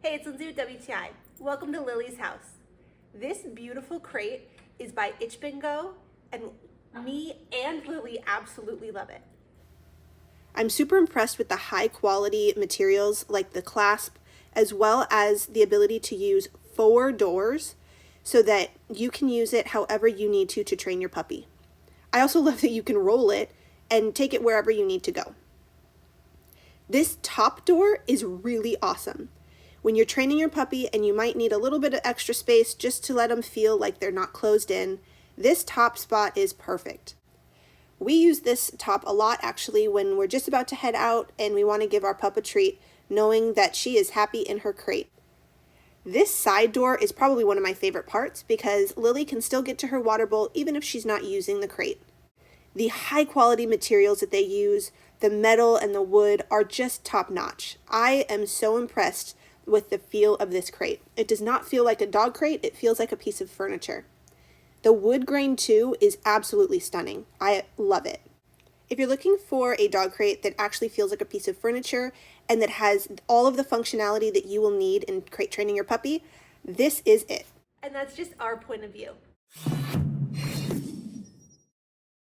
Hey, it's Lindsay with WTI. Welcome to Lily's house. This beautiful crate is by IchbinGo, and me and Lily absolutely love it. I'm super impressed with the high quality materials like the clasp, as well as the ability to use 4 doors so that you can use it however you need to train your puppy. I also love that you can roll it and take it wherever you need to go. This top door is really awesome. When you're training your puppy and you might need a little bit of extra space just to let them feel like they're not closed in, this top spot is perfect. We use this top a lot actually when we're just about to head out and we want to give our pup a treat, knowing that she is happy in her crate. This side door is probably one of my favorite parts because Lily can still get to her water bowl even if she's not using the crate. The high quality materials that they use, the metal and the wood, are just top notch. I am so impressed with the feel of this crate. It does not feel like a dog crate, it feels like a piece of furniture. The wood grain too is absolutely stunning. I love it. If you're looking for a dog crate that actually feels like a piece of furniture and that has all of the functionality that you will need in crate training your puppy, this is it. And that's just our point of view.